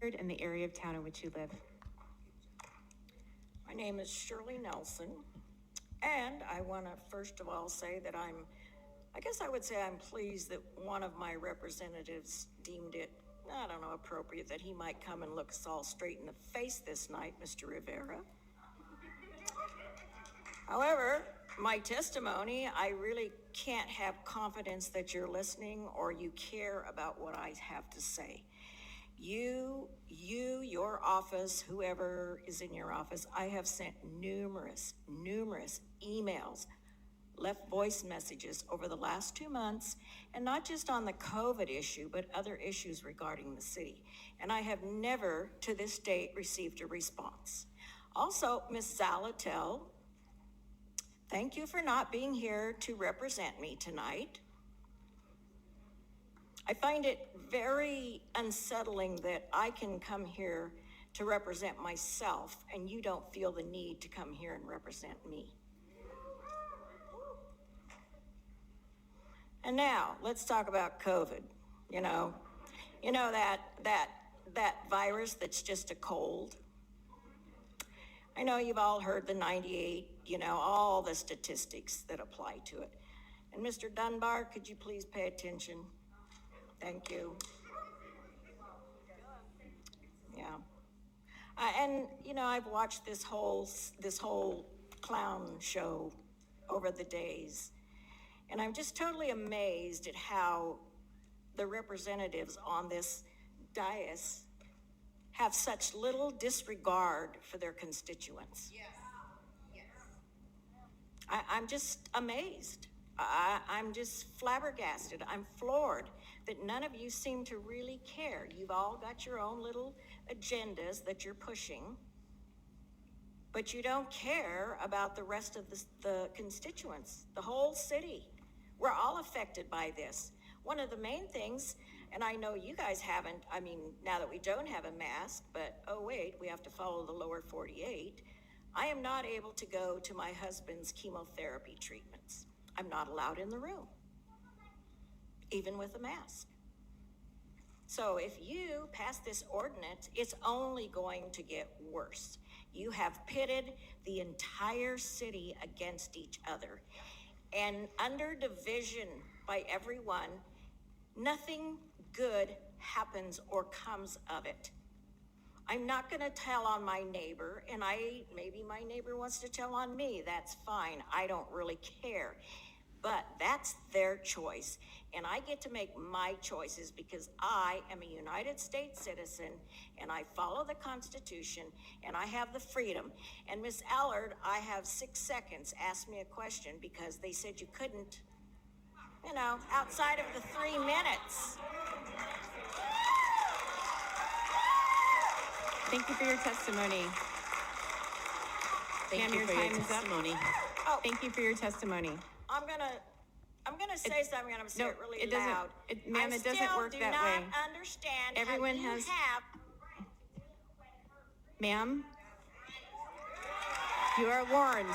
record and the area of town in which you live. My name is Shirley Nelson, and I want to first of all say that I'm pleased that one of my representatives deemed it, I don't know, appropriate that he might come and look us all straight in the face this night, Mr. Rivera. However, my testimony, I really can't have confidence that you're listening or you care about what I have to say. Your office, whoever is in your office, I have sent numerous emails, left voice messages over the last 2 months, and not just on the COVID issue, but other issues regarding the city. And I have never, to this date, received a response. Also, Ms. Zalatel, thank you for not being here to represent me tonight. I find it very unsettling that I can come here to represent myself and you don't feel the need to come here and represent me. And now let's talk about COVID. You know that virus that's just a cold. I know you've all heard the 98, all the statistics that apply to it. And Mr. Dunbar, could you please pay attention? Thank you. Yeah. And I've watched this whole clown show over the days, and I'm just totally amazed at how the representatives on this dais have such little disregard for their constituents. Yes. I'm just amazed. I'm just flabbergasted. I'm floored that none of you seem to really care. You've all got your own little agendas that you're pushing, but you don't care about the rest of the constituents, the whole city. We're all affected by this. One of the main things, and I know you guys haven't, now that we don't have a mask, but oh wait, we have to follow the lower 48, I am not able to go to my husband's chemotherapy treatments. I'm not allowed in the room, even with a mask. So if you pass this ordinance, it's only going to get worse. You have pitted the entire city against each other. And under division by everyone, nothing good happens or comes of it. I'm not going to tell on my neighbor, and maybe my neighbor wants to tell on me. That's fine. I don't really care. But that's their choice, and I get to make my choices because I am a United States citizen, and I follow the Constitution, and I have the freedom. And Ms. Allard, I have 6 seconds. Ask me a question because they said you couldn't, outside of the 3 minutes. Thank you for your testimony. Thank you for your testimony. Oh. Thank you for your testimony. I'm gonna say something, and I'm saying it really loud. Ma'am, it doesn't work that way. I still do not understand Everyone how you has. have. Ma'am, you are warned.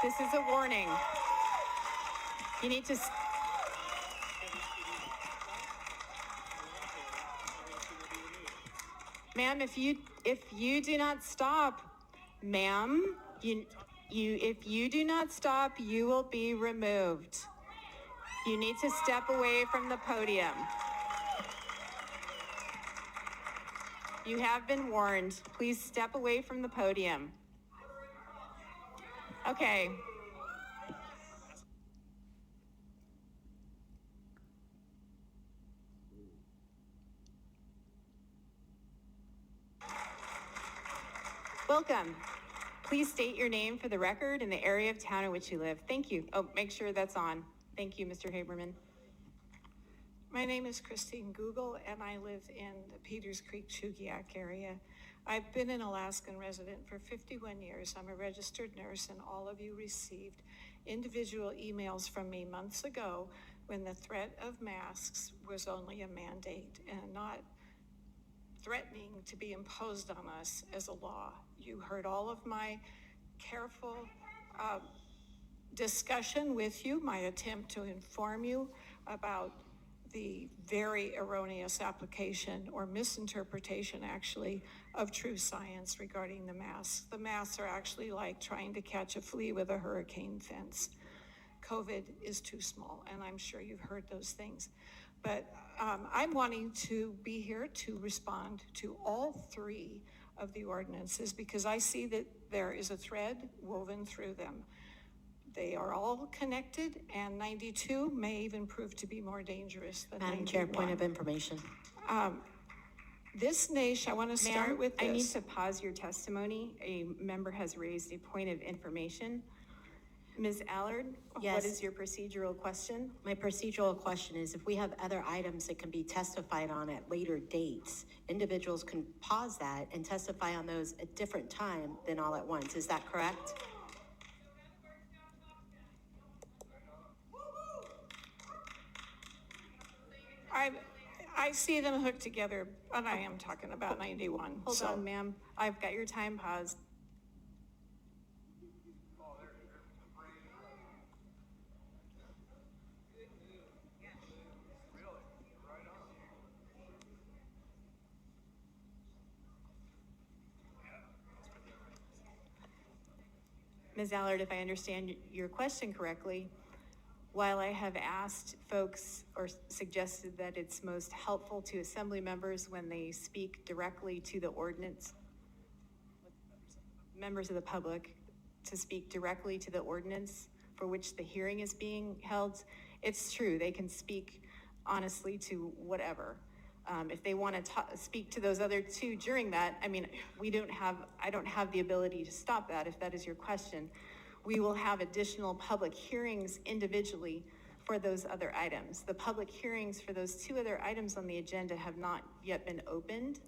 This is a warning. You need to. Ma'am, if you do not stop, ma'am, if you do not stop, you will be removed. You need to step away from the podium. You have been warned. Please step away from the podium. Okay. Welcome. Please state your name for the record and the area of town in which you live. Thank you. Oh, make sure that's on. Thank you, Mr. Haberman. My name is Christine Google, and I live in the Peters Creek, Chugiak area. I've been an Alaskan resident for 51 years. I'm a registered nurse, and all of you received individual emails from me months ago when the threat of masks was only a mandate and not threatening to be imposed on us as a law. You heard all of my careful discussion with you, my attempt to inform you about the very erroneous application or misinterpretation, actually, of true science regarding the masks. The masks are actually like trying to catch a flea with a hurricane fence. COVID is too small, and I'm sure you've heard those things. But I'm wanting to be here to respond to all three of the ordinances because I see that there is a thread woven through them. They are all connected, and 92 may even prove to be more dangerous than 91. Madam Chair, point of information. This nation, I want to start with this. I need to pause your testimony. A member has raised a point of information. Ms. Allard, Yes. What is your procedural question? My procedural question is if we have other items that can be testified on at later dates, individuals can pause that and testify on those at different time than all at once. Is that correct? I see them hooked together, and I am talking about 91. Hold on, ma'am. I've got your time paused. Ms. Allard, if I understand your question correctly, while I have asked folks or suggested that it's most helpful to assembly members when they speak directly to the ordinance, members of the public to speak directly to the ordinance for which the hearing is being held, it's true, they can speak honestly to whatever. If they want to speak to those other two during that, I mean, I don't have the ability to stop that if that is your question. We will have additional public hearings individually for those other items. The public hearings for those two other items on the agenda have not yet been opened.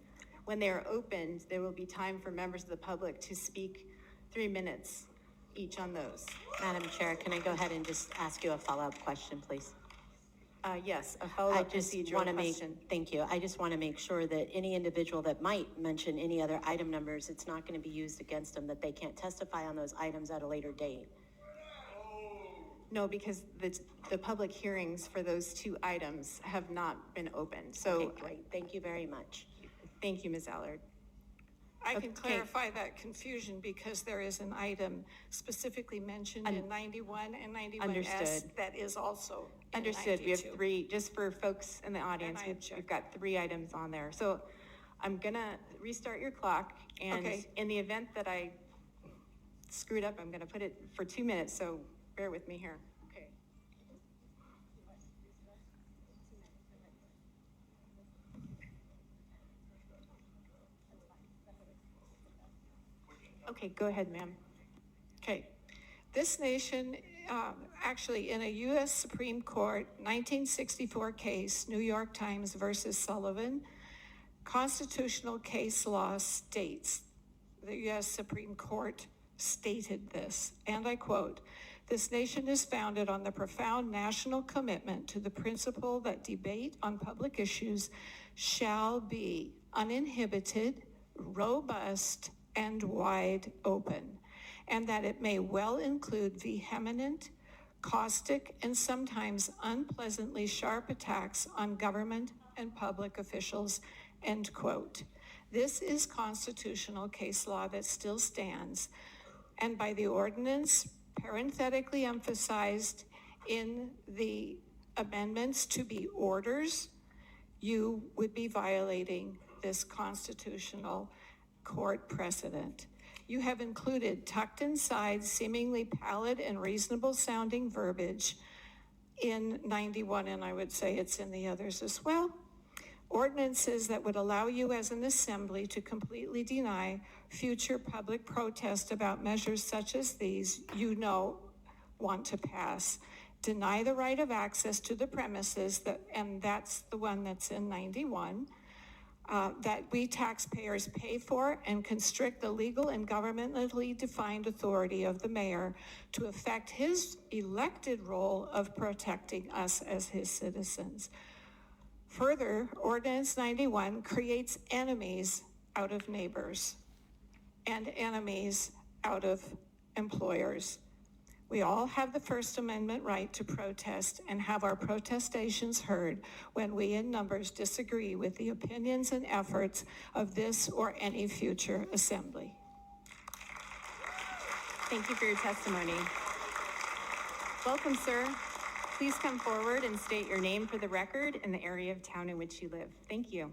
When they are opened, there will be time for members of the public to speak 3 minutes each on those. Madam Chair, can I go ahead and just ask you a follow-up question, please? Yes, a follow-up procedural question. Thank you. I just want to make sure that any individual that might mention any other item numbers, it's not going to be used against them, that they can't testify on those items at a later date. No, because the public hearings for those two items have not been opened. So, Okay, great. Thank you very much. Thank you, Ms. Allard. I can clarify that confusion because there is an item specifically mentioned in 91 and 91S Understood. that is also in Understood. 92. We have three, just for folks in the audience, I object. we've got 3 items on there. So I'm gonna restart your clock, and Okay. in the event that I screwed up, I'm gonna put it for 2 minutes, so bear with me here. Okay. Okay, go ahead, ma'am. Okay. This nation, actually in a U.S. Supreme Court 1964 case, New York Times versus Sullivan, constitutional case law states, the U.S. Supreme Court stated this, and I quote, "This nation is founded on the profound national commitment to the principle that debate on public issues shall be uninhibited, robust, and wide open, and that it may well include vehement, caustic, and sometimes unpleasantly sharp attacks on government and public officials," end quote. This is constitutional case law that still stands, and by the ordinance parenthetically emphasized in the amendments to be orders, you would be violating this constitutional court precedent. You have included tucked inside seemingly pallid and reasonable sounding verbiage in 91, and I would say it's in the others as well. Ordinances that would allow you as an assembly to completely deny future public protest about measures such as these you know want to pass. Deny the right of access to the premises, and that's the one that's in 91, that we taxpayers pay for, and constrict the legal and governmentally defined authority of the mayor to effect his elected role of protecting us as his citizens. Further, Ordinance 91 creates enemies out of neighbors and enemies out of employers. We all have the First Amendment right to protest and have our protestations heard when we in numbers disagree with the opinions and efforts of this or any future assembly. Thank you for your testimony. Welcome, sir. Please come forward and state your name for the record and the area of town in which you live. Thank you.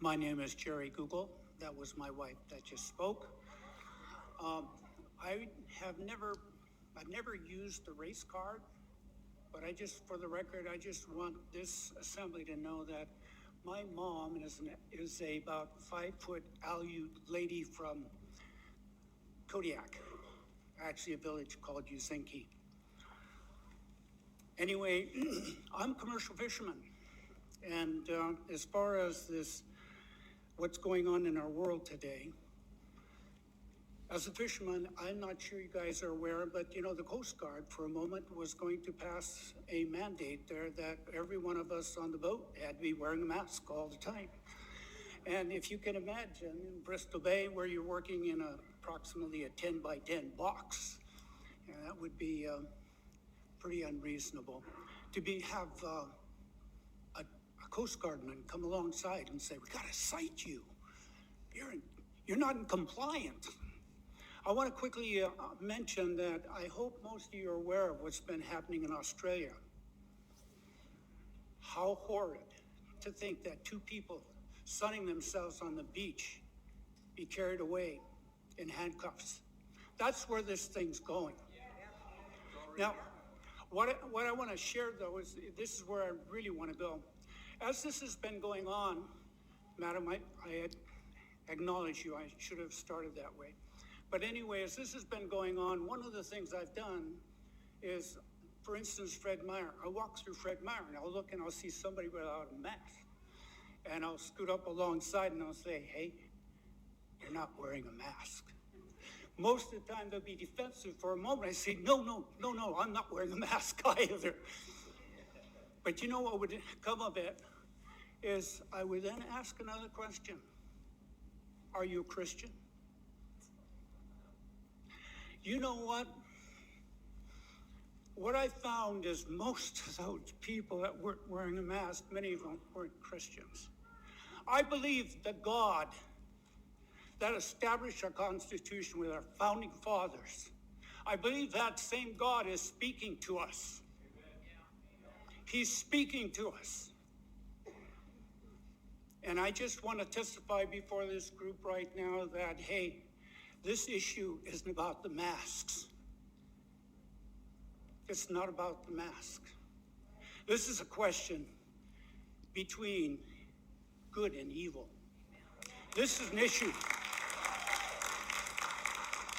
My name is Jerry Google. That was my wife that just spoke. I've never used the race card, but for the record, I just want this assembly to know that my mom is a about 5-foot Aleut lady from Kodiak, actually a village called Uzinki. Anyway, I'm a commercial fisherman, and as far as what's going on in our world today, as a fisherman, I'm not sure you guys are aware, but the Coast Guard for a moment was going to pass a mandate there that every one of us on the boat had to be wearing a mask all the time. And if you can imagine in Bristol Bay where you're working in approximately a 10 by 10 box, that would be pretty unreasonable. To have a Coast Guardman come alongside and say, "We got to cite you. You're not in compliance." I want to quickly mention that I hope most of you are aware of what's been happening in Australia. How horrid to think that 2 people sunning themselves on the beach be carried away in handcuffs. That's where this thing's going. Now, what I want to share, though, is this is where I really want to go. As this has been going on, Madam, I acknowledge you. I should have started that way. But anyway, as this has been going on, one of the things I've done is, for instance, Fred Meyer. I walk through Fred Meyer and I'll look and I'll see somebody without a mask. And I'll scoot up alongside and I'll say, "Hey, you're not wearing a mask." Most of the time they'll be defensive for a moment. I say, no, I'm not wearing a mask either. But you know what would come of it is I would then ask another question. Are you a Christian? You know what? What I found is most of those people that weren't wearing a mask, many of them weren't Christians. I believe that God that established our Constitution with our founding fathers, I believe that same God is speaking to us. He's speaking to us. And I just want to testify before this group right now that, hey, this issue isn't about the masks. It's not about the mask. This is a question between good and evil. This is an issue.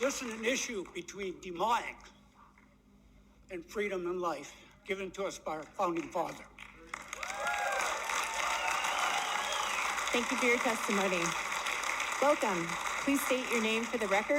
This is an issue between demonic and freedom and life given to us by our founding father. Thank you for your testimony. Welcome. Please state your name for the record.